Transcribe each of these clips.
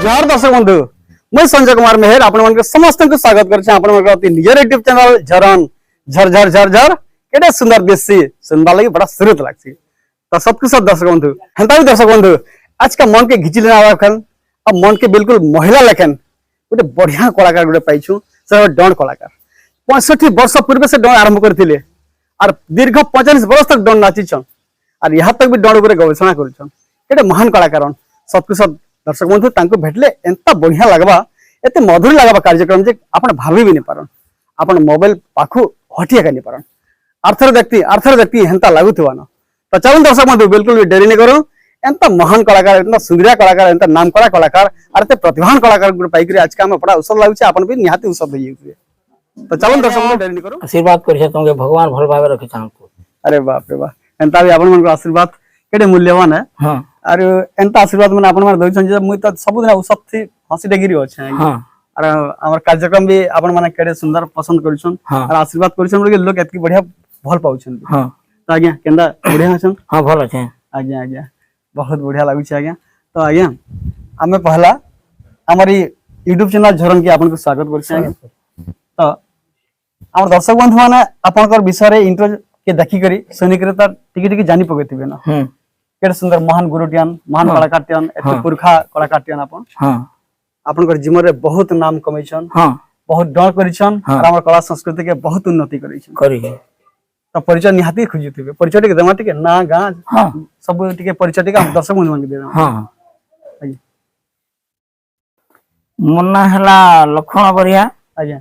जोहार दर्शक बंधु मैं संजय कुमार मेहर आपण समस्त को स्वागत कर निजर यूट्यूब चैनल झरन झर झर झर झर केटे सुंदर देसी सुनवा लगी बड़ा सुरत लागसी तो सबके सब दर्शक बंधु हेंता भी दर्शक बंधु आज का मन के घिची लेना अब मन के बिल्कुल महिला लेखन गोटे बढ़िया कलाकार गोटे पाइछु से डण कलाकार 65 वर्ष पूर्व से डण आरंभ करथिले और दीर्घ 45 वर्ष तक डण नाचिछन और यहाँ तक भी डण ऊपर गवेषणा करछन केटे महान कलाकार सबके सब दर्शक बंधु तांको भेटले एंता बढ़िया लगवा एते मधुर लगवा कार्यक्रम जे आपण भाभी भी नहीं पारन आपण मोबाइल पाखु हटिया का नहीं पारन आर्थर व्यक्ति हेंता लागुथवा न तो चलन दर्शक बंधु बिल्कुल भी देरी नहीं करो एंता महान कलाकार एंता सुंदरिया कलाकार एंता नामकरा कलाकार और एते प्रतिभावान कलाकार गुड पाई करे आज का हम बड़ा उत्सव लागुछे आपण भी निहाती उत्सव देई तो चलन दर्शक बंधु देरी नहीं करो आशीर्वाद करछे तुमके भगवान भल भावे रखे हमको। अरे बाप रे बाप एंता भी आपण मन को आशीर्वाद केडे मूल्यवान है। हां और एंता आशीर्वाद मन आपण मार दोइछन जे मुई त सब दिन उत्सव थी हसी डेगिरी अछि। हां और हमर कार्यक्रम भी आपण माने केडे सुंदर पसंद करछन और आशीर्वाद करछन बोले लोग एतकी बढ़िया भल पाउछन। हां तो आज्ञा केंदा बढ़िया हछन। हां भल अछि आज्ञा आज्ञा बहुत बढ़िया लागु छै आज्ञा। तो आज्ञा हमें पहला हमारी YouTube चैनल झरन के आपन को स्वागत करछन। तो हमर दर्शक बंधु माने आपनकर विषय रे इंट्रो के देखि करी सुनि करे त टिके टिके जानि पगेतिबे ना। केडे सुंदर महान गुरुटियान महान कलाकारटियान एते पुरखा कलाकारटियान आपन। हां आपनकर जीवन रे बहुत नाम कमैछन। हां बहुत डर करिछन और हमर कला संस्कृति के बहुत उन्नति करिछन करी तो परिचय निहाती खोजिथिबे परिचय टिके देमा टिके ना गां। हां सब टिके परिचय टिके हम दर्शक बंधु मन के देना। हां आज्ञा मुन्ना हला लखन बरिया। आज्ञा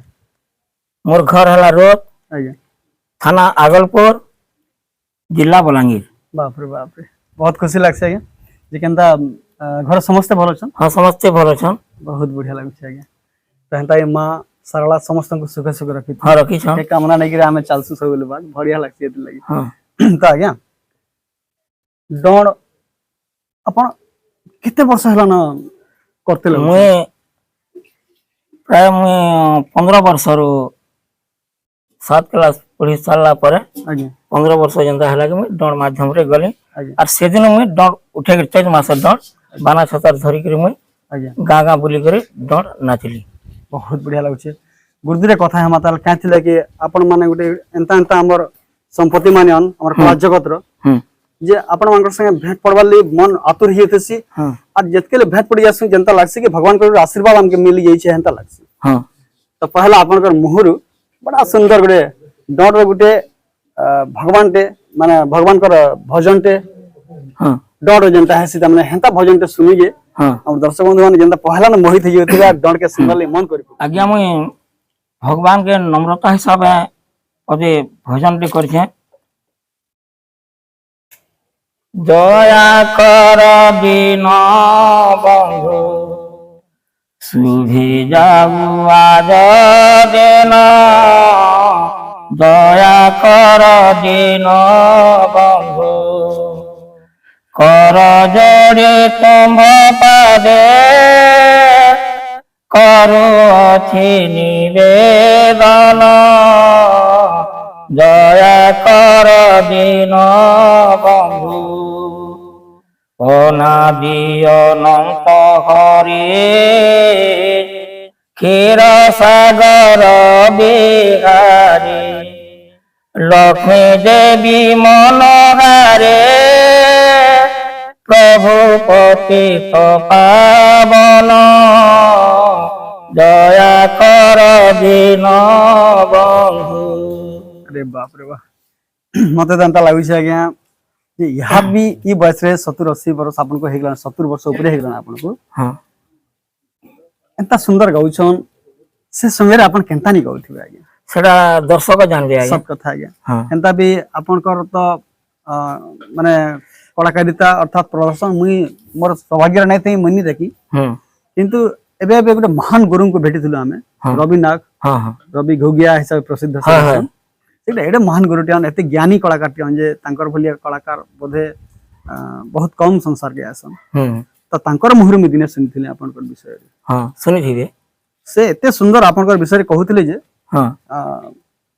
मोर घर हला रोड। आज्ञा थाना आगलपुर जिला बलांगीर। बाप रे बहुत खुशी लागছে आज्ञा जे केनता घर समस्त भलो छन। हां समस्त भलो छन बहुत बढ़िया लागছে आज्ञा तो हेंता ए मां सरला समस्त को सुख सुख रखी। हां रखी छन ए कामना नै कि हमें चालसु सब लोग बढ़िया लागছে एत लागि। हां तो आज्ञा डण अपन कितने वर्ष हला न करते ल मैं प्राय मैं 15 वर्ष रो 7 क्लास पढ़ी साला पर आज्ञा 15 वर्ष जंदा हला कि मैं डण माध्यम रे गले और से दिन मैं डण उठे के 4 मास डण बाना छतर धरि के मैं आज्ञा गागा बुली करे डण नाचली। बहुत बढ़िया लागছে गुरुदिरे कथा हम ताल काथिले कि आपण माने गुटे एंता एंता हमर संपत्ति मानेन हमर कला जगत रो जे आपण मानकर संगे भेंट पड़वाली मन आतुर हियतेसी। हां आज जतकेले भेंट पड़ जासु जनता लागसे कि भगवान के आशीर्वाद हमके मिल जाई छे हेंता लागसे। हां तो पहला आपनकर मुहुरु बड़ा सुंदर गुटे डर रे गुटे भगवान टे माने भगवान कर भजन टे। हां डर जनता है सीधा माने हेंता भजन टे सुनि जे। हां हम दर्शक बंधु माने जनता पहला न मोहित हियतिबा डर के सुनले मन करि आज्ञा मैं भगवान के नम्रता हिसाब है अबे भजन टे करछे। दया कर बिन बंधु सुधि जाऊ आज दिन दया कर दिन बंधु कर जोड़े तुम पादे करो अच्छी निवेदन दया कर दिन बंधु अनादि अनंत हरि क्षीर सागर बिहारी लक्ष्मी देवी मनोहारे प्रभु पतित पावन दया कर दीन बंधु। अरे बाप रे बाप मते जानता लागु छै आज्ञा जे यहा भी ई बयस रे 70 80 वर्ष आपन को हेगला 70 वर्ष ऊपर हेगला आपन को। हां एंता सुंदर गाउछन से समय रे आपन केंता नि गाउथिबे आज्ञा सेडा दर्शक जानबे आज्ञा सब कथा आज्ञा। हां एंता भी आपन कर तो माने कलाकारिता अर्थात प्रदर्शन मुई मोर सौभाग्य नै थई मन्नी देखी। किंतु एबे एबे गुटे महान गुरु को भेटिथिलु हमें रवि नाग। हां हां रवि घोगिया हिसाब प्रसिद्ध छन सेटा एडे महान गुरुटियान एते ज्ञानी कलाकारटियान जे तांकर भलिया कलाकार बोधे बहुत कम संसार के आसन। तो तांकर मुहर में दिने सुनिथिले आपनकर विषय रे। हां सुनिथिबे से एते सुंदर आपनकर विषय रे कहउथिले जे। हां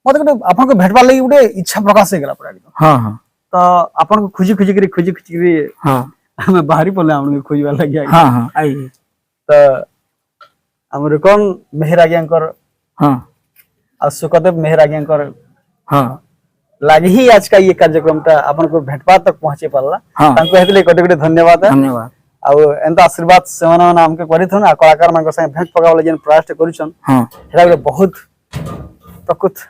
मते गुटे आपन को भेटबा लागि गुटे इच्छा प्रकाश हे गेला पड़ा। हां हां तो आपन को खुजी खुजी करी हां हमें बाहरी पले हमन खोजबा लागि। हां हां आई तो हमर कौन मेहर आज्ञाकर हाँ आ सुखदेव मेहर आज्ञाकर हाँ लागे ही आज का ये कार्यक्रम टा अपन को भेटपा तक पहुंचे पाला हाँ तांको हेतले कोटी कोटी धन्यवाद धन्यवाद आउ एंता आशीर्वाद सेवन हमके करिथन आ कलाकार मान संगे भेट पकावले जेन प्रयास करिछन हाँ हेला गुटे बहुत प्रकृत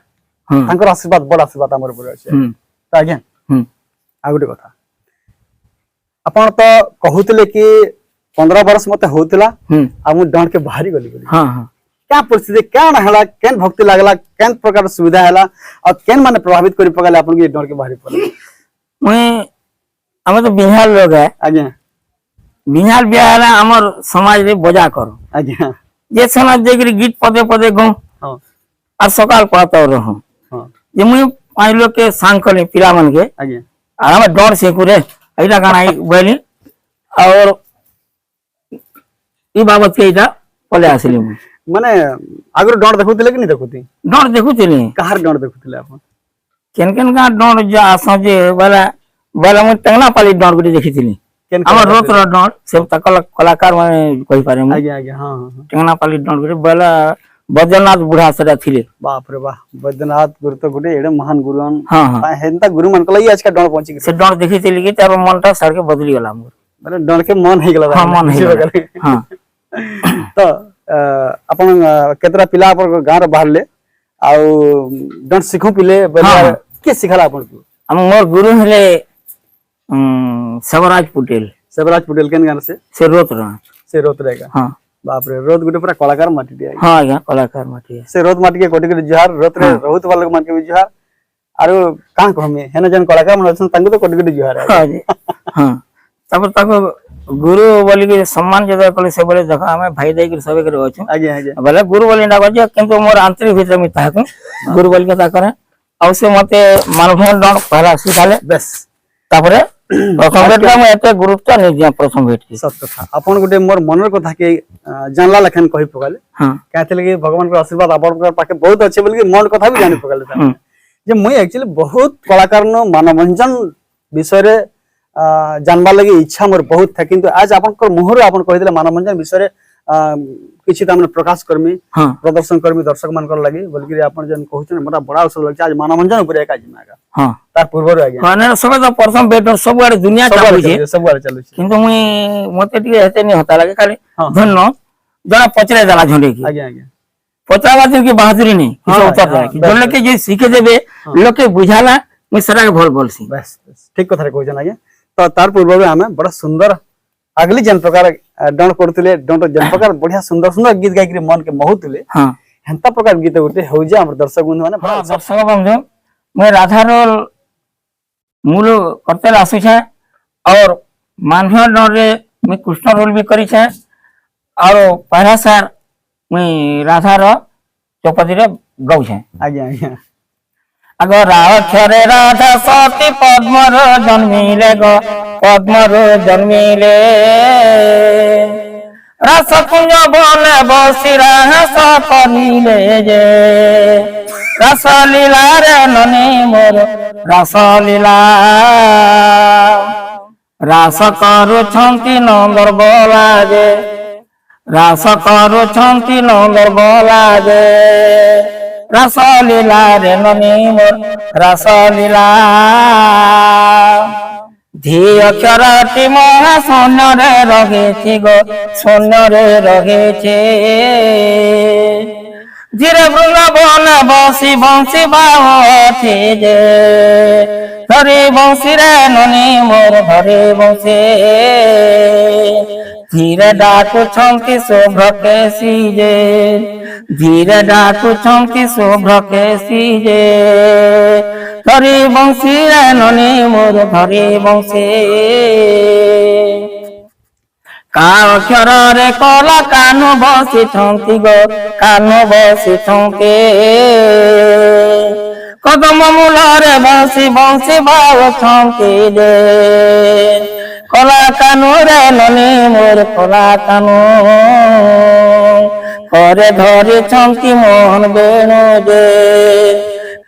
हम्म तांकर आशीर्वाद बड़ आशीर्वाद हमर ऊपर अछि त आज्ञा आ गुटे कथा अपन तो कहउतले कि 15 वर्ष मते होतला आ मु डंड के बाहरी गली गली हाँ हाँ क्या परिस्थिति क्या हला केन भक्ति लागला केन प्रकार सुविधा हला और केन माने प्रभावित करि पकाले अपन के डंड के बाहरी पड़े मैं हमें तो बिहार लोग है आज्ञा बिहार बिहार हमर समाज रे बजा करो आज्ञा जे समाज देकरी गीत पदे पदे गो हां और सकाल पढ़ता रहो हां जे मुई पांच लोग के सांग कले पिला मन के आज्ञा और हमें डर से कुरे एटा गाना बोली और ई बाबत के एटा पले आसिली मुई माने आगर डंड देखुतिले कि नहीं देखुती डर देखुतिली कहार डंड देखुतिले अपन केन केन का डर जा आसा जे वाला वाला मुई टेंगना पाली डर गुटे देखितिली केन हमर रोत रो डर से तकल कलाकार माने कहि पारे मुई आज्ञा आज्ञा हां हां टेंगना पाली डर गुटे वाला बद्रीनाथ बुढ़ा सदा थिले बाप रे वाह बैद्यनाथ गुरु तो गुटे एडे महान गुरुन हाँ हाँ हेनता गुरु मन कलई आज का डंड पहुंची से डर देखितिली कि तार मनटा सर के बदली गला मोर माने डंड के मन हे गेला हाँ मन है हाँ तो अपन केतरा पिला पर गांव रे बाहर ले आउ डंड सिखो पिले हाँ, हाँ। के सिखला अपन को हम मोर गुरु हले सबराज पटेल सेवराज पटेल केन गान से रोत रहा से रोत रहेगा हाँ बाप रे रोत गुटे पूरा कलाकार माटी दिया हाँ आज्ञा कलाकार माटी से रोत माटी के कोटी कोटी जुहार रोत रे बहुत वाला मान के भी जुहार आरो कां कहमे हेन जन कलाकार मन अछन तांको तो कोटी कोटी जुहार है हाँ जी हाँ तब तक गुरु बोली के सम्मान जदा कले से बोले देखा हमें भाई दे के सबे करे अछि आगे आगे बोले गुरु बोली ना बजे किंतु मोर आंतरिक भीतर में ताकू गुरु बोली के ता करे और से मते मानभन डन पहला सिखाले बस तापरे प्रथम भेट में एते गुरुत्व नहीं दिया प्रथम भेट की सत कथा अपन गुटे मोर मनर कथा के जानला लखन कहि पकाले हां कहते कि भगवान के आशीर्वाद अपन पाके बहुत अच्छे बोल के मन कथा भी जानि पकाले जे मुई एक्चुअली बहुत कलाकार नो मानवंजन विषय रे जानबा लगी इच्छा मोर बहुत था किंतु आज आपन मुहर आपन कहि दिले मानवंजन विषय रे किछि तामने प्रकाश कर्मी प्रदर्शन कर्मी दर्शक मान कर लगी बल्कि आपन जन कहउछन मोरा बड़ा अवसर लगछ आज मानवंजन ऊपर एक आज मागा हां तार पूर्वर आ गया माने सब तो प्रथम भेट सब बारे दुनिया चालू छे सब बारे चालू छे किंतु मुई मते टिके हेते नहीं होता लगे खाली धन्नो जरा पचरे जाला झंडे की आगे आगे पचरा बात की बहादुरी नहीं किसी उतर जाए कि जो लोग के जे सीखे देबे लोग के बुझाला मुई सरा के भल बोलसी बस ठीक कथा कहउछन आगे तो तार पूर्व में हमें बड़ा सुंदर अगली जन प्रकार डंड करथिले डंड जन प्रकार बढ़िया सुंदर सुंदर गीत गाय के मन के मोहुतले हां हेंता प्रकार गीत गुटे हो जा हमर दर्शक बंधु माने हां दर्शक बंधु मैं राधा रोल मूल करते आसु छे और मानव डंड रे मैं कृष्ण रोल भी करी छे और पहला सार मैं राधा रो चौपदी रे गौ छे आगे आगे अगर अक्षरे राधा सती पद्मर जन्मिले गो पद्मर जन्मिले रस कुंज बोले बसिरा सपनीले जे रस लीला रे ननी मोर रस लीला रास करू छंती नंदर बोला जे रास करू छंती नंदर बोला जे रसलीला रे ननी मोर रसलीला धी अक्षरटी महा शून्य रे रहे गो शून्य रे रहे धीरे वृंदावन बसी बंशी बावती जे धरे बंशी रे ननी मोर धरे बंशी धीरे डाकू छंकी शोभ्र केसी जे धीरे डाकू छंकी शोभ्र केसी जे धरे बंशी रे ननी मोर धरे बंशी का अक्षर रे कला कानु बसी छंकी गो कानु बसी छंके कदम मूल रे बंशी बंशी भाव छंकी जे कला कानु रे ननी मोर कला कानु करे धरी छंकी मोहन बेणु जे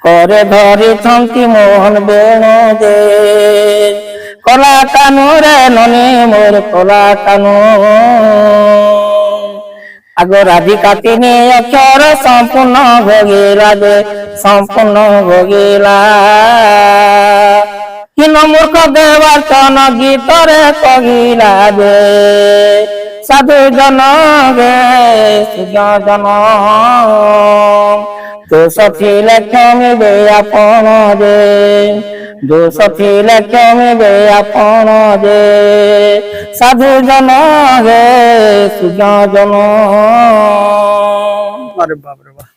करे धरी छंकी मोहन बेणु जे कला कानु रे ननी मोर कला कानु আগ রাধিকা তিনি অক্ষর সম্পূর্ণ ভোগিলা দে সম্পূর্ণ ভোগিলা হীন মূর্খ দেবার্চন গীতরে কহিলা দে সাধু জন গে সুজন দোষ ଥିଲେ କ୍ଷମିବେ ଆପଣ ଯେ ଦୋଷ ଥିଲେ କ୍ଷମିବେ ଆପଣ ଯେ ସାଧୁ ଜନ गे ସୁଜନ। अरे बाप रे बाप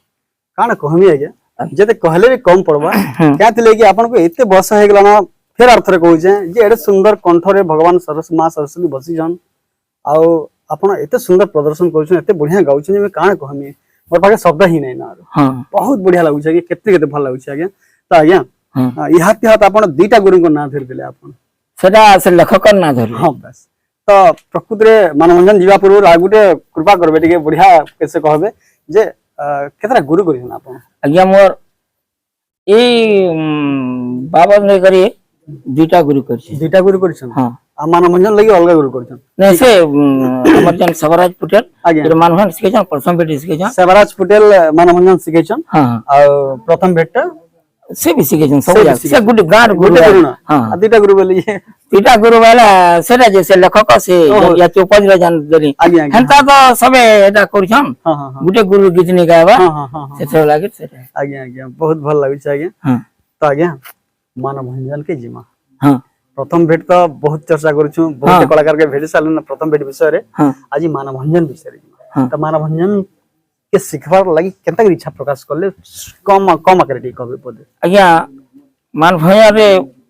काण कहमी आज्ञा जेते कहले भी कम पड़बा क्या थिले कि आपन को एते बस हे गेला ना फिर अर्थ रे कहू जे एडे सुंदर कंठ रे भगवान सरस्वती मां सरस्वती बसी जन आ आपन एते सुंदर प्रदर्शन करू एते बढ़िया गाउ जे मैं काण कहमी मोर पाके शब्द ही नहीं ना हां बहुत बढ़िया लागु छै कि केते केते भल लागु छै आज्ञा त आज्ञा इहाती हाथ आपन दुईटा गुरु को ना धरि दिले आपन सेटा से लेखक ना धरि हां बस तो प्रकृति रे मनोरंजन जीवा पूर्व आ गुटे कृपा करबे टिके बढ़िया कैसे कहबे जे केतरा गुरु करिसन आपन आज्ञा मोर ए बाबा ने करी दुईटा गुरु करछि दुईटा गुरु करिसन हां आ मनोरंजन लगी अलग गुरु करिसन नहीं से हमर जन सवराज पटेल आज्ञा मनोहन सिखेछन प्रथम बेटी सिखेछन सेवराज पटेल मनोरंजन सिखेछन हां आ प्रथम भेट से भी सिखेछन सब से गुड गाड गुरु हां आ दुईटा गुरु बोली दुईटा गुरु वाला सेटा जे से लेखक से या चौपज रे जान देली आज्ञा हेंता तो सबे एटा करछन हां हां गुटे गुरु गीत नि गावा हां हां हां सेटा लागे सेटा आज्ञा आज्ञा बहुत भल लागै छै आज्ञा हां तो आज्ञा मनोरंजन के जीमा हां प्रथम भेट तो बहुत चर्चा करू बहुत कलाकार के भेट साल प्रथम भेट विषय रे आज मानवभंजन विषय रे तो मानवभंजन के सिखबार लागि केनता इच्छा प्रकाश करले कम कम आकर टी कहबे पदे आज्ञा मानभया रे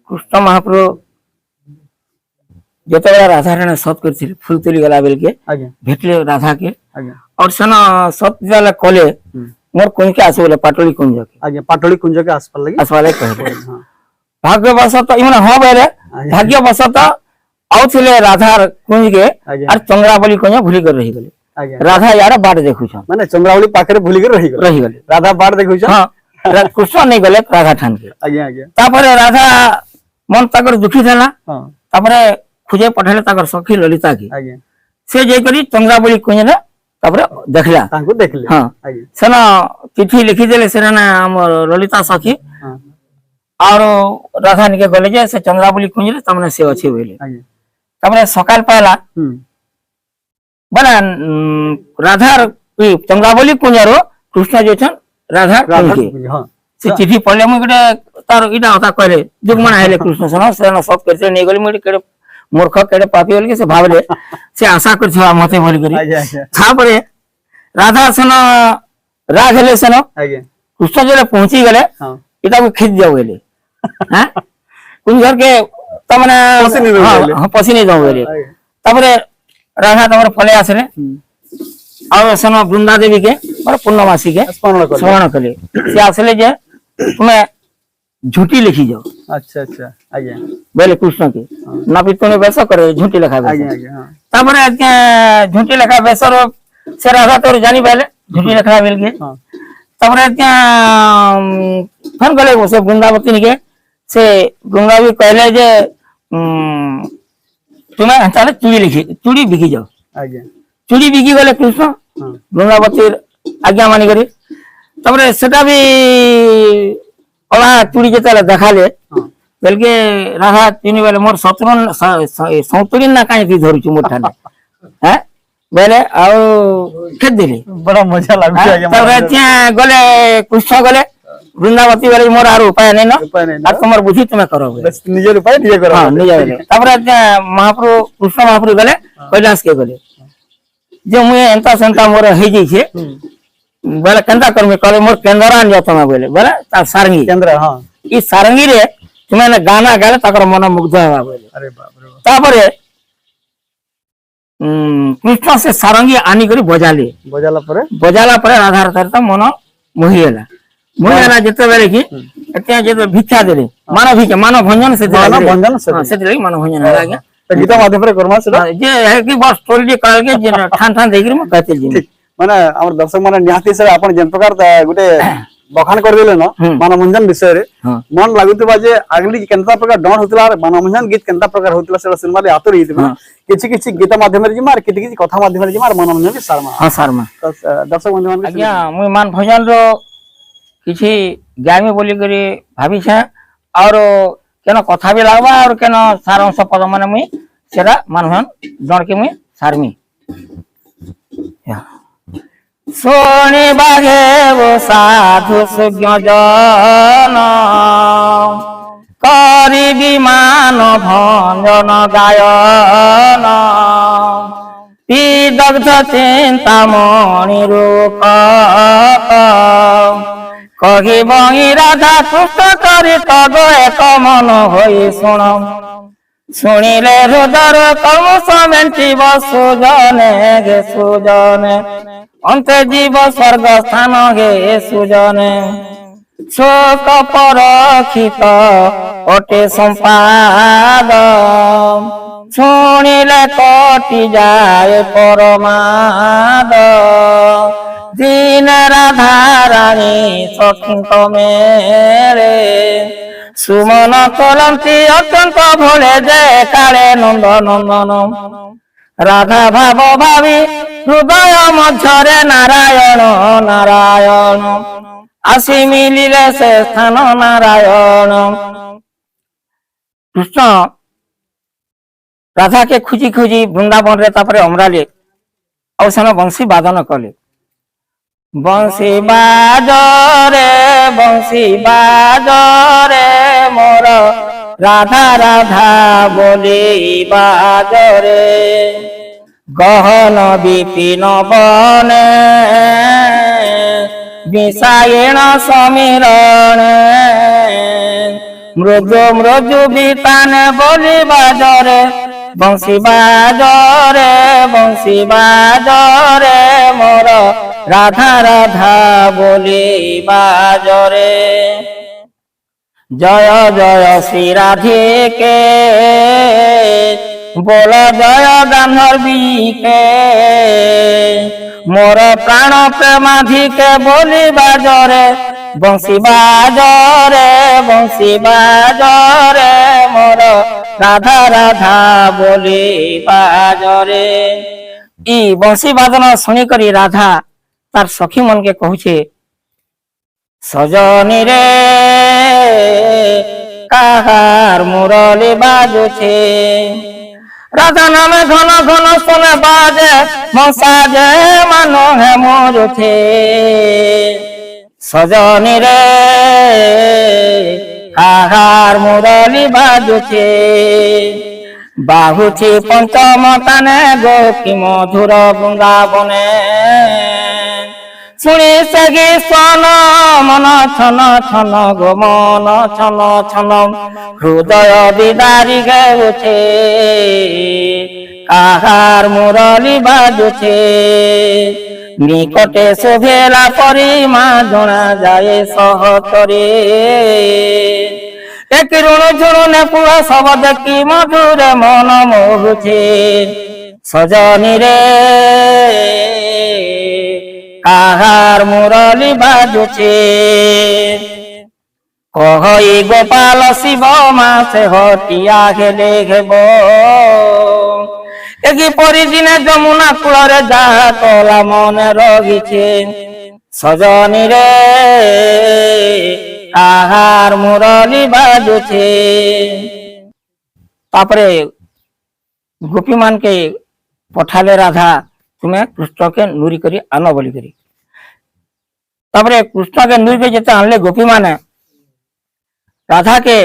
कृष्ण महाप्रभु जते राधा रानी सत करथिले फूल तुली गला बेल के आज्ञा भेटले राधा के आज्ञा और सना सत जाला कले मोर कोन के आसे बोले पाटोली कुंज के आज्ञा पाटोली कुंज के आसपास लागि आसवाले कहबे हां भाग्यवशत इमन हो बेले भाग्यवशत आउथिले राधा कुंज के और चंद्रावली कुंज भूली कर रही गले राधा यार बाट देखु छ माने चंद्रावली पाखरे भूली कर रही गले राधा बाट देखु छ हां कृष्ण नहीं गले राधा ठान के आज्ञा आज्ञा तापर राधा मन ताकर दुखी थला हां तापर खुजे पठले ताकर सखी ललिता की आज्ञा से जे करी चंद्रावली कुंज ने तापर देखला तांको देखले हां आज्ञा सना चिट्ठी लिखि देले सेना हम ललिता सखी हां और राधा निके गले जे से चंद्रावली कुंज रे तमने से अछि बोले आज्ञा तापर सकाल पाला बना राधा चंद्रावली कुंज रो कृष्ण जे छन राधा कुंज के हां से चिट्ठी पढले म गटे तार इटा होता कहले जुग मन आइले कृष्ण सना सेना सब करते नहीं गले म केडे मूर्ख केडे पापी बोल के से भावले से आशा कर छवा मते बोल करी था परे राधा सना राघले सना आज्ञा कृष्ण जे पहुंची गले हां इटा को खिच जाओ गेले हां कुंज घर के तमने हां पसीने जाओ गेले तापरे राधा तमर फले आसले और सना वृंदा देवी के और पूर्णमासी के स्मरण कले से आसले जे तुम्हें झूठी लिखी जाओ अच्छा अच्छा आज्ञा बोले कृष्ण के ना भी तूने वैसा करे झूठी लिखा आज्ञा आज्ञा हां तापरे झूठी लिखा वैसा से राधा तो जानी पहले झूठी लिखा मिल के हां तापरे फोन गले से वृंदावती के से गंगावी कहले जे तुम्हें चले चूड़ी बिकी जाओ आज्ञा चूड़ी बिकी गले कृष्ण गंगावती आज्ञा मानी करी तबरे सेटा भी ओला चूड़ी जेतले देखाले बेलके राधा तिनी बेले मोर 70 ना काई थी धरछु मोठाने हैं बेले आ खेत दिली बड़ा मजा लागु आज्ञा तबरे त्या गले कृष्ण गले वृंदावती वाले मोर आरो उपाय नहीं ना आ तुमर बुद्धि तुम करो बस निजे उपाय निजे करो हां निजे गले तबरे महाप्रभु कृष्ण महाप्रभु गले कैलाश के गले जे मुए एंता संता मोर हे जई छे बोले केंदा करमे कहले मोर केंद्रा न तमा बोले बोले ता सारंगी केंद्र हां ई सारंगी रे तुमे गाना गाले ताकर मन मुग्ध होवा बोले अरे बाप रे तापरे कृष्ण से सारंगी आनी करी बजाले बजाला परे राधा राधा मन मोहिला मोहिला जते बेले की एते जे भिक्षा देले मानव भंजन से लगी मानव भंजन है आगे तो गीता माध्यम रे करमा से जे है कि बस स्टोरी जे कहल के जे ठान ठान देखि म कहते जी माने हमर दर्शक माने निहाती से अपन जन प्रकार गुटे बखान कर देले न मानवमंजन विषय रे मन लागुतबा जे अगली केनता प्रकार डण होतला मानवमंजन गीत केनता प्रकार होतला से सिनेमा रे आतुर हितबा किछि किछि गीत माध्यम रे जिमार किछि किछि कथा माध्यम रे जिमार मानवमंजन शर्मा हां शर्मा दर्शक बंधु मान आज्ञा मुई मान भजन रो किछि गायमे बोली करी भाबी छे और केन कथा भी लागबा और केन सारांश पद माने मुई सेरा मानवन जण के मुई सारमी सोनी बागे वो साधु सुज्ञ जन करी विमान भंजन गायन दग्ध चिंता मणि रूप कही बही राधा कृष्ण करी तद एक मन होई शुण शुणिले हृदय कर्म समेटिब सुजने गे सुजने अंत जीव स्वर्ग स्थान गे सुजने शोक परखित अटे संपाद शुणिले कटि जाए परमाद दीन राधा रानी सखींक मेरे सुमन कलंती अत्यंत भोले जय काले नंद नंदन राधा भाव भावी हृदय मध्यरे नारायण नारायण आसी मिलिले से स्थान नारायण कृष्ण राधा के खुजी खुजी वृंदावन रे तापरे अमराले अवसान बंशी वादन कले बंशी बाजरे मोर राधा राधा बोली बाजरे गहन विपिन बने विषायण समीरण मृदु मृदु बीतान बोली बाजरे बंशी बाजरे मोर राधा राधा बोली बाजरे जय जय श्री राधिके बोल जय गांधर्वी के मोर प्राण प्रेमाधिके बोली बाजरे बंशी बाजरे मोर राधा राधा बोली बाजरे ई बंशी बादन सुनी करी राधा तार सखी मन के कहूछे सजनी रे काहार मुरली बाजुछे राधा नामे घन घन सुने बाजे मसाजे मानो है मोरुछे सजनी रे काहार मुरली बाजुछे बाहुची पंचम ताने गोपी मधुर वृंदावने शुणी सगी सन मन छन छन गो मन छन छन हृदय बिदारी गेउछे काहार मुरली बाजुछे निकटे शोभेला परी मा जणा जाए सहतरे एक ऋण झुणुने पुआ सब देखी मधुर मन मोहुछे सजनी रे काहार मुरली बाजुछे कहई गोपाल शिव मासे हटिया हेले हेबो एकी परिदिने जमुना कूଳରେ ଯାହା କଲା ମନେ ରହିଛେ सजनी रे काहार मुरली बाजुछे तापरे गोपी मान के पठाले राधा तुम्हें कृष्ण के नूरी करी आनो बोली करी तापरे कृष्ण के नूरी के जेते आनले गोपी माने राधा के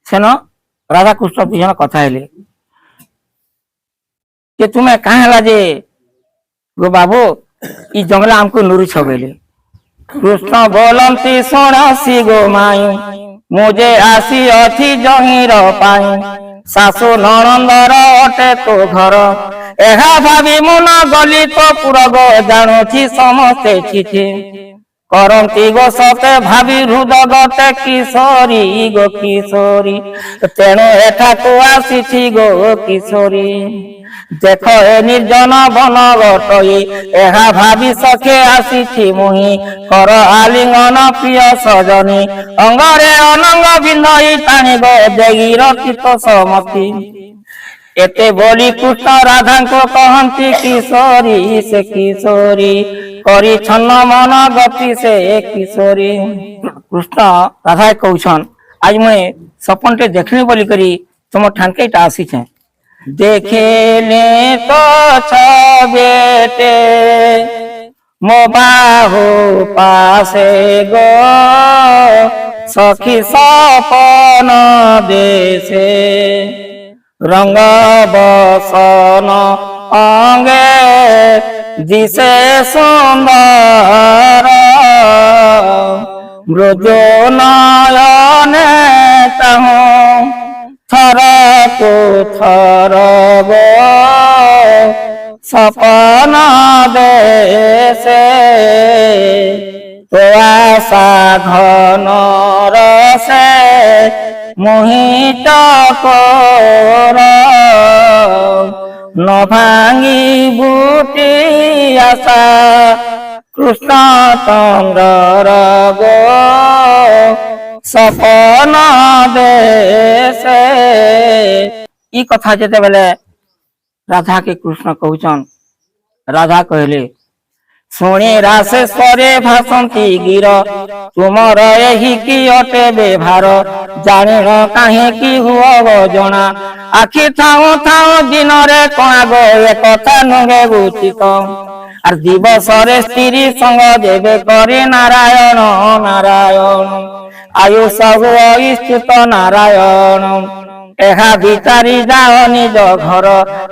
सेनो राधा कृष्ण दुजन कथा हेले कि तुम्हें कहाँ हला जे गो बाबू ई जंगला हमको नूरी छबेले कृष्ण बोलंती सुनसी गो माई मुझे आसी अथी जहीर पाई सासु ननंदर अटे तो घर एहा भावी मुन गली तो पुरब जानुछि समस्ते छिछे କରନ୍ତି ଗୋ ସତେ ଭାବି ହୃଦ ଗତେ କିଶୋରୀ ଗୋ କିଶୋରୀ ତେଣୁ ଏଠାକୁ ଆସିଛି ଗୋ କିଶୋରୀ ଦେଖ ଏ ନିର୍ଜନ ବନ ଗଟଇ ଏହା ଭାବି ସଖେ ଆସିଛି ମୁହିଁ କର ଆଲିଙ୍ଗନ ପ୍ରିୟ ସଜନୀ ଅଙ୍ଗରେ ଅନଙ୍ଗ ବିନ୍ଧଇ ଟାଣିବ ଦେଗିର ଚିତ ସମତି ଏତେ ବୋଲି କୃଷ୍ଣ ରାଧାଙ୍କୁ କହନ୍ତି କିଶୋରୀ ସେ କିଶୋରୀ କରି ଛନ୍ନ ମନ ଗତି ସେ କିଶୋରୀ କୃଷ୍ଣ ରାଧା କହୁଛନ୍ ଆଜି ମୁଇଁ ସପନଟେ ଦେଖିଲି ବୋଲି କରି ତୁମ ଠାନକେଇଟା ଆସିଛେ ଦେଖିଲେ ତ ଛବେଟେ ମୋ ବାହୁ ପାଶେ ଗো ସଖୀ ସପନ ଦେଶେ রঙ বসন অঙ্গে দিশে সুন্দর ব্রজ নয়নে চাহু থর কো থর গো সপন দেশে তোয়া সাধন রসে মোহিত কর ন ভাঙি বুটি আশা কৃষ্ণ চন্দ্র গো সপন দেশে ই কথা যেতেবেলে রাধা কে কৃষ্ণ কହୁଛন রাধা কহিলে শুଣି ରାସେଶ୍ୱରେ ଭାସନ୍ତି ଗିର ତୁମର ଏହି କି ଅଟେ ବ୍ୟବହାର ଜାଣିନ କାହିଁକି ହୁଅ ଜଣା ଆଖି ଥାଉ ଥାଉ ଦିନରେ କଣା ଗো ଏକଥା ନୁହେଁ ଉଚିତ আর দিবসরে স্ত্রী সঙ্গ দেবে করে নারায়ণ নারায়ণ আয়ুষ স্থিত নারায়ণ ଏହା ବିଚାରି ଯାଅ ନିଜ ଘର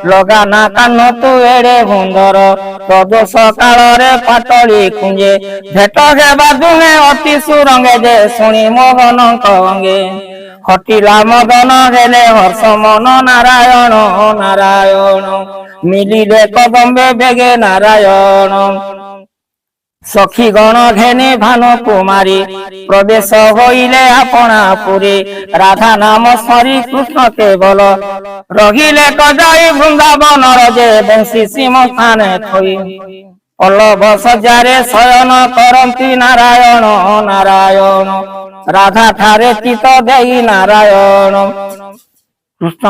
ଲଗାନା କାନ ତୁ ଏଡେ ଭୁନ୍ଦର ପ୍ରଦୋଷ କାଳରେ ପାଟଳି କୁଞ୍ଜେ ଭେଟ ହେବା ଦୁହେଁ ଅତି ସୁରଙ୍ଗେ ଯେ ଶୁଣି ମୋହନଙ୍କ ଅଙ୍ଗେ ହଟିଲା ମଦନ ହେଲେ ହର୍ଷ ମନ ନାରାୟଣ ନାରାୟଣ ମିଳିଲେ କଦମ୍ବେ ବେଗେ ନାରାୟଣ সখী গণ ঘেনে ভানু কুমারী প্রবেশ হইলে আপনা পুরে রাধা নাম স্মরি কৃষ্ণ কেবল রহিলে কজাই বৃন্দাবনর যে বংশী সীম স্থানে থই পল্লব সজ্জারে শয়ন করন্তি নারায়ণ নারায়ণ রাধা ঠারে চিত দেই নারায়ণ কৃষ্ণ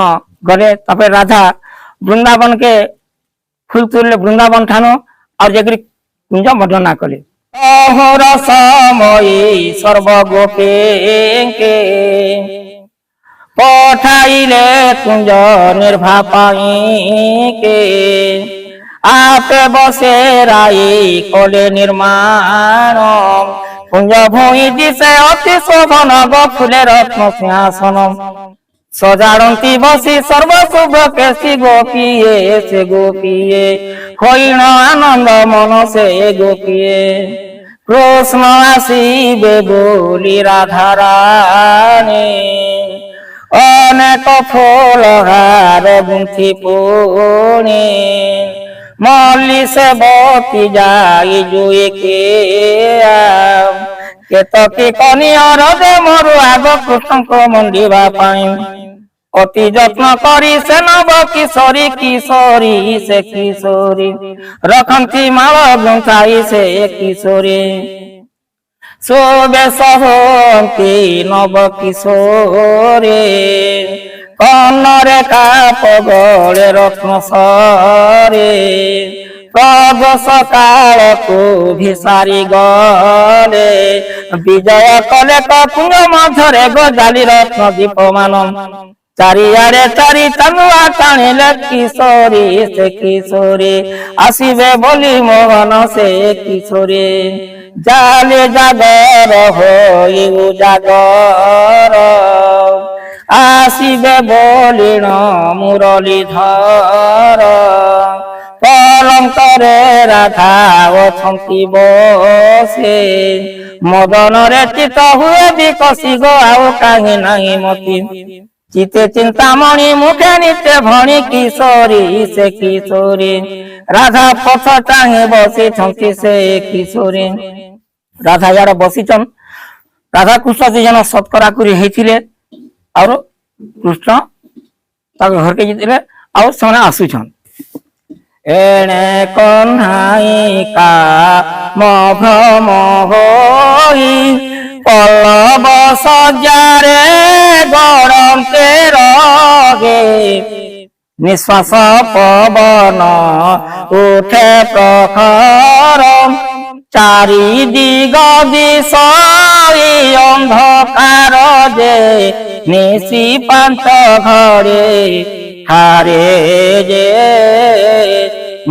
গলে তারপরে রাধা বৃন্দাবনকে ফুল তুললে বৃন্দাবন ঠানো আর যেগুলি কুঞ্জ বর্ণনা কলে অহর সময়ী সর্বগোপীকে পঠাইলে কুঞ্জ নির্ভা পাইকে আপে বসে রাই কলে নির্মাণ কুঞ্জ ভূমি দিশে অতি শোভন গো ফুলে রত্ন সিংহাসন সজাড়ন্তি বসি সর্বশুভ কেশি গোপিয়ে সে গোপিয়ে হইণ আনন্দ মন সে গোপিয়ে কৃষ্ণ আসিবে বলি রাধারানী অনেক ফুল হার গুন্থি পুণি মল্লি সে বতি যাই জুই কে কেতকি কনিয়র দে মরু আগ কৃষ্ণଙ୍କ মন্দিবা পাই অতি যত্ন করি সে নব কিশোরী কিশোরী সে কিশোরী রখন্তি মাল গুন্থাই সে কিশোরী সুবেশ হন্তি নব কিশোরী কন্নরে কাপ গলে রত্ন সরে প্রদোষ কালকু ভিসারি গলে বিজয় কলে কুঞ্জ মধ্যরে গোজালি রত্ন দীপমান চারিয়ারে চারি চানুয়া টানিলে কিশোরী সে কিশোরী আসিবে বলি মোহন সে কিশোরী জালে জাগর হই উজাগর আসিবে বলিণ মুরলীধর পলঙ্করে রাধা অছন্তি বসে মদনরে চিত হুয়ে বিকশি গো আউ কাহি নাহি মতি চিতে চিন্তামণি মুখে নিতে ভণি কিশোরী সে কিশোরী রাধা পথ চাহি বসিছন্তি সে কিশোরী রাধা ইয়াড়ে বসিছন রাধা কৃষ্ণ ଦି ଜଣ ସତ୍କରା କରି ହେଇଥିଲେ ଆଉ କୃଷ୍ଣ ତାଙ୍କ ଘରକେ ଯାଇଥିଲେ ଆଉ ସେମାନେ ଆସୁଛନ୍ ଏଣେ କହ୍ନାଇକା ମଭ୍ରମ ହୋଇ ପଲ୍ଲବ ସଜ୍ଜାରେ ଗଡ଼ନ୍ତେ ରହେ ନିଶ୍ୱାସ ପବନ ଉଠେ ପ୍ରଖର ଚାରି ଦିଗ ଦିଶଇ ଅନ୍ଧକାର ଯେ ନିଶି ପାଞ୍ଚ ଘରେ ହାରେ ଯେ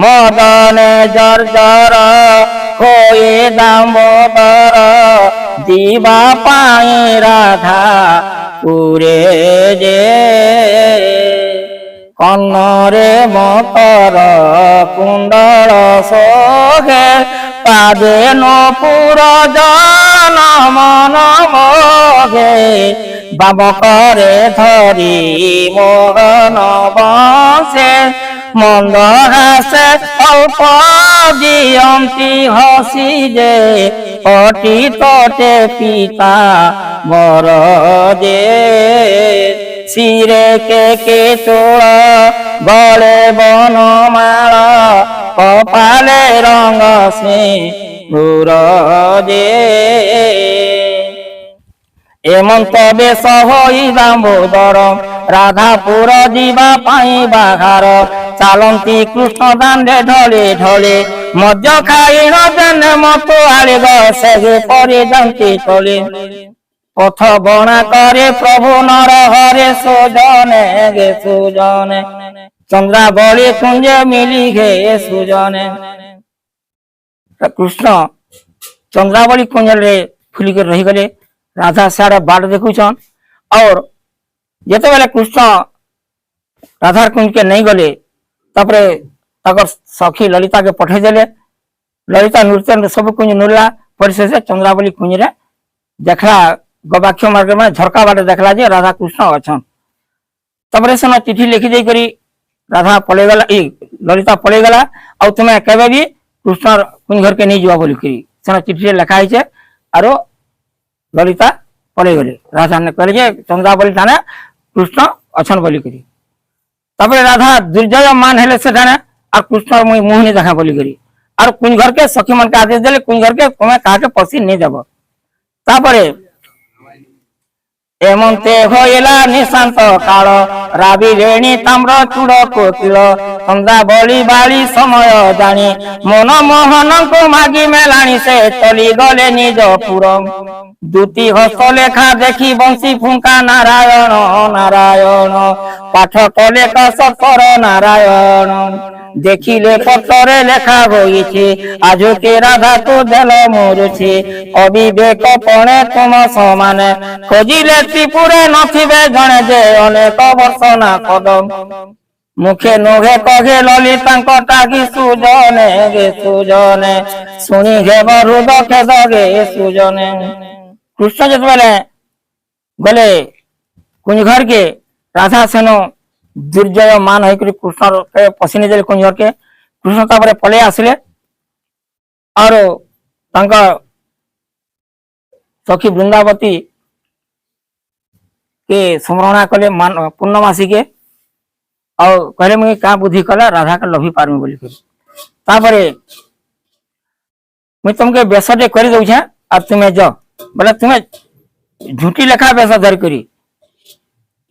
ମଦନେ ଜର୍ଜର ହୋଇ ଦାମୋଦର ଯିବା ପାଇଁ ରାଧା ପୁରେ ଯେ କର୍ଣ୍ଣରେ ମକର କୁଣ୍ଡଳ ଶୋଭେ ପାଦେ ନୂପୁର ଜନ ମନ ମୋହେ ବାମକରେ ଧରି ମୋହନ ବସେ ମନ୍ଦହାସେ ଅଳ୍ପ ଦିଅନ୍ତି ହସି ଯେ ଅଟି ତଟେ ପିତା ମୋର ଯେ ଶିରେ କେ ଚୋଳ ଗଳେ ବନମାଳ କପାଳେ ରଙ୍ଗ ସିନ୍ଦୂର ଯେ ଏମନ୍ତ ବେଶ ହୋଇ ଦାମୋଦର ରାଧାପୁର ଯିବା ପାଇଁ ବାହାର ଚାଲନ୍ତି କୃଷ୍ଣ ଦାଣ୍ଡେ ଢଳେ ଢଳେ ମଜ ଖାଇ ନଦେନେ ମତୁ ଆଳି ବସେ ପରି ଯାନ୍ତି ତଳେ পথ বনা করে প্রভু নর হরে সুজনে গে সুজনে চন্দ্রাবলী কুঞ্জে মিলি গে সুজনে কৃষ্ণ চন্দ্রাবলী কুঞ্জরে ফুলিকে রহিগলে রাধা সাড়ে बाट দেখুছন और যেতবেলে কৃষ্ণ রাধার কুঞ্জকে নেই গলে তারপরে তাকর সখী ললিতাকে পঠাই দেলে ললিতা নৃত্য সব কুঞ্জ নুরলা পরিশেষে চন্দ্রাবলী কুঞ্জরে দেখলা गवाक्ष मार्ग में झरका बाटे देखला जे राधा कृष्ण अच्छन तबरे से चिठी लिखी दे करी राधा पले गला ललिता पले गला और तुम्हें केबे भी कृष्ण कुन घर के नहीं जुआ बोली करी से चिठी लिखा है आरो ललिता पले गले राधा ने कहले जे चंद्रावली थाने कृष्ण अच्छन बोली करी तबरे राधा दुर्जय मान हेले से थाने और कृष्ण मुंह नहीं देखा बोली करी और कुन घर के सखी मन के आदेश देले कुन घर के तुम्हें कहा के पसी नहीं যাব तापरे এমন্তে হইলা নিশান্ত কাল রাবিলেণী তাম্র চূড় কোকিল সন্ধ্যা বলি বালি সময় জানি মন মোহনଙ୍କୁ মাগি মেলানি সে চলি গলে নিজ পুর দুটি হস্ত লেখা দেখি বংশী ফুঙ্কা নারায়ণ নারায়ণ পাঠ কলে কর নারায়ণ দেখিলে পত্রে লেখা হইছে আজকে রাধা তো দেল মরুছে অবিবেক পণে তুম সমানে খোঁজিলে ত্রিপুরে নথিবে জনে যে অনেক বর্ষ না কদম মুখে নোঘে কঘে ললিতাঙ্ক টাকি সুজনে গে সুজনে শুনি হে বরুদ খেদ গে সুজনে কৃষ্ণ যেতবেলে গলে কুঞ্জ ঘর के রাধা সেন दुर्जय मान होकर कृष्ण के पसीने देले कुंज के कृष्ण तापर पले आसिले और सखी वृंदावती के स्मरणा कले पूर्णमासी के और कहले मुझे क्या बुद्धि कला राधा के लभी पारमी बोली तापर मुझे तुमके बेसटे कर दौछे और तुम्हें ज बोले तुम्हें झूठी लेखा बेस धर करी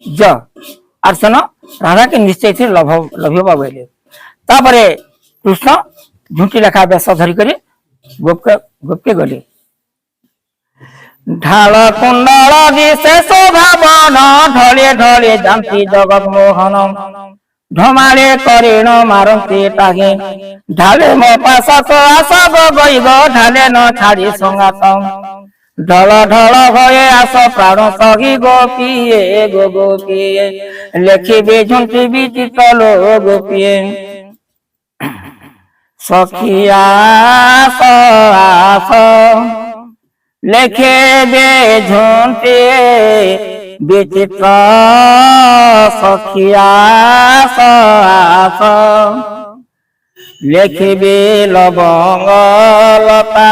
ज और सेन राधा के निश्चय थी लभ्यबा बोले तापरे कृष्ण झूठी लेखा बेस धरी करी गोपके गले ढाल कुंडल दिशे शोभावन ढले ढले जानती जगत मोहन ढमाले करेण मारती टागे ढाले मो पास आसब गईब ढाले न छाड़ी संगात ढल ढल भये आस प्राण सही गोपिए गो गोपिए लेखिबे झुंटी विचित लो गोपिए सखिया आस लेखिबे झुंटी विचित्र सखिया आस लेखिबे लवंग लता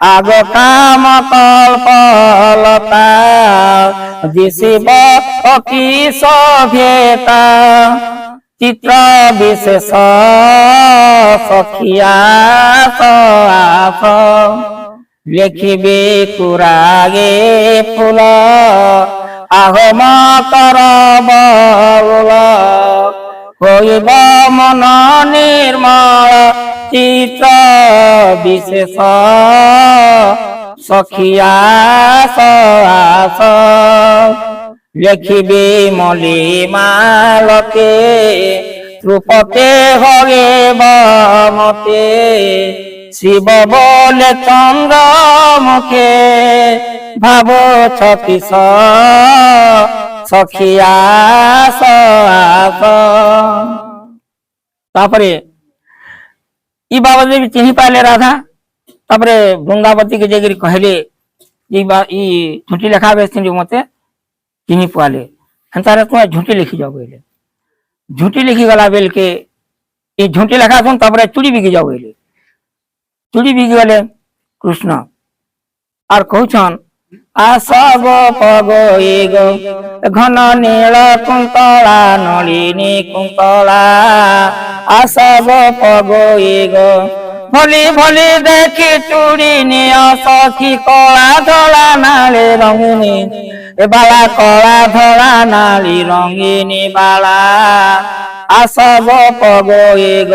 आग काम कल्पलता दिशिब की सभ्यता चित्र विशेष सखिया आस लिखिबे कुरागे फूल आहम करब होइब मन निर्मल चित्र विशेष सखिया आस लिखिबे मली मालके ध्रुपते हगे मते शिव बोले चंद्र मुखे भाव छतीस सखिया तापरे ई बाबा भी चिन्ह पाले राधा तापरे वृंदावती के जगह कहले ई झूठी लेखा बेसिन मते चिन्ह पाले हंतारे तुम झूठी लिखी जाओ बोले झूठी लिखी गला बेल के ये झूठी लेखा सुन तापरे चूड़ी बिकी जाओ बोले चूड़ी बिकी गले कृष्ण और कहछन आसग पगोग घन नील कुंतला नलिनी कुंतला आसग पगोग भली भली देखी चूड़ी निय सखी कला धला नाली रंगिनी ए बाला कला धला नाली रंगिनी बाला आसग पगोग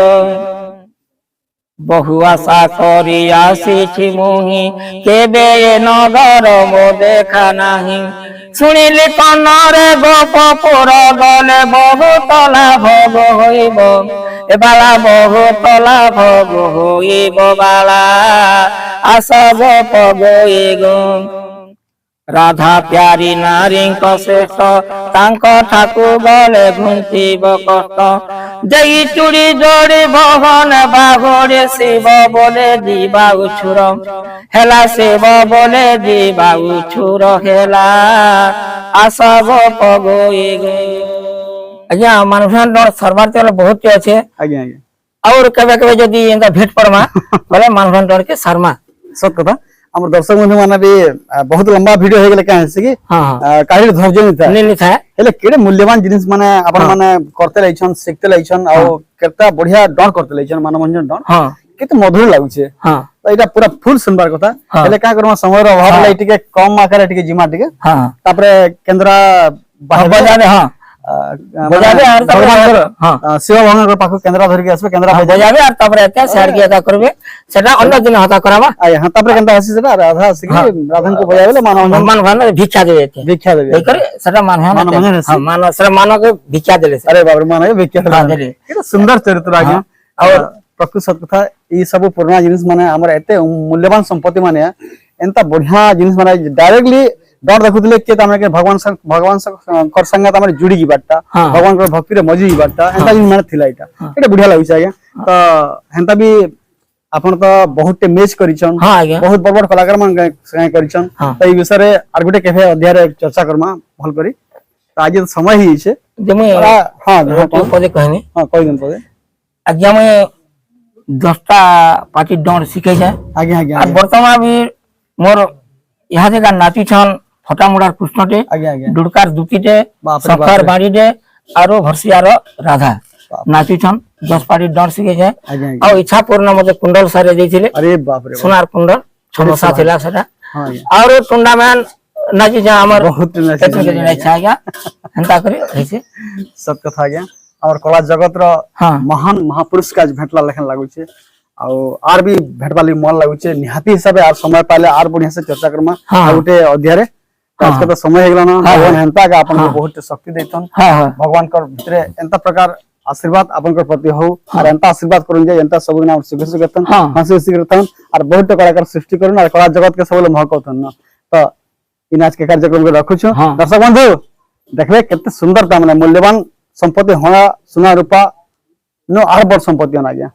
बहु आशा करी आसी मुहि केबे नगर मो देखा नाही शुणिली कनरे गोपपुर गले बहुत लाभ होइब ए बाला बहुत लाभ होइब बाला आसब पगोइग राधा प्यारी नारी श्रेष्ठ तांक ठाकु गले घुंचिब कष्ट जई चूड़ी जोड़ी भवन बाघरे शिव बोले दीबा उछुर हेला शिव बोले दीबा उछुर हेला आसब पगोइग आज्ञा मानभन सर्वार्थ बहुत अच्छे आज्ञा आज्ञा और केबे केबे जदी एंदा भेट परमा बोले मानभन के शर्मा सत कथा हमर दर्शक बंधु माने भी बहुत लंबा वीडियो हो गेले का है कि काहे धैर्य नहीं था हेले केडे मूल्यवान जिनिस माने आपण माने करते लइछन सिखते लइछन आ केता बढ़िया डर करते लइछन मानमंजन डर हां केते मधुर लागु छे हां तो एटा पूरा फुल सुनबार कथा हेले का करम समय रो अभाव लाई टिके कम आकार टिके जिमा टिके हां तापरे केंद्रा बजाबे हां बजाबे आर भगवान हां शिव भगवान के पाखो केंद्रा धरि के आसबे केंद्रा बजाबे आर तापरे एते शेयर किया ता करबे सेटा अन्य दिन हता कराबा आ हां तापरे केंता हसी सेटा राधा हसी राधन को बजाबे मानव भगवान भिक्षा देबे करे सेटा मानव हां मानव सेटा मानव के भिक्षा देले अरे बाप रे मानव भिक्षा देले केटा सुंदर चरित्र आज्ञा और प्रकृति सत कथा ई सब पुराना जिनिस माने हमर एते मूल्यवान संपत्ति माने एंता बढ़िया जिनिस माने डायरेक्टली डर देखुले के तामे के भगवान कर संगत हमर जुड़ी बाटा भगवान को भक्ति रे मजी बाटा एंता जिन माने थिला एटा बढ़िया लागै छै आज्ञा तो हेंता भी आपण तो बहुत मेच करिछन बहुत बड़ बड़ कलाकार मान करिछन तो ई विषय रे आर गुटे केफे अध्याय रे चर्चा करमा भल करी तो आज समय ही छै जमे हां पदे कहनी हां कोइ दिन पदे आज्ञा में 10टा पार्टी डर सिखे जाए आज्ञा आज्ञा वर्तमान भी मोर यहाँ जगह नाची छन फटामुड़ार कृष्णटे डुडकार दुतीटे सफर बाड़ीटे आरो भरसियार राधा नाची छन 10 पार्टी डर सिखे जाए और इच्छा पूर्ण मते कुंडल सारे देथिले अरे बाप रे सोनार कुंडल समोसा थिला सेटा और टूर्नामेंट नाची जा हमर बहुत अच्छा गया हंता करे ऐसे सब कथा गया और कला जगत रो महान महापुरुष का भेटला लेखन लागु छे आर भी भेटवाली मन लागु छे निहाती हिसाब आर समय पाले आर बढ़िया से चर्चा करमा गोटे अध्याय रे आज के तो समय हेगला ना भगवान हंता का अपन बहुत शक्ति देतन भगवान कर भितरे एंता प्रकार आशीर्वाद अपन कर प्रति हो और एंता आशीर्वाद करन जे एंता सब ना सुख सुख करतन हंसी हंसी करतन और बहुत कलाकार सृष्टि करन और कला जगत के सब महकतन ना तो इन आज के कार्यक्रम को रखु छु दर्शक बंधु देखबे केते सुंदरता माने मूल्यवान संपत्ति होना सुना रूपा नो आर बड़ संपत्ति ना गया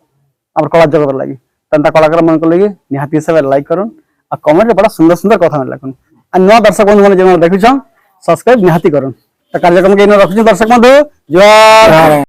हमर कला जगत लागि तंता कलाकार मन को लागि निहाती हिसाब लाइक करन आ कमेंट रे बड़ा सुंदर सुंदर कथा लिखन आ नवा दर्शक बंधु माने जे देखु छ सब्सक्राइब निहाती करन त कार्यक्रम के न रखु दर्शक बंधु जय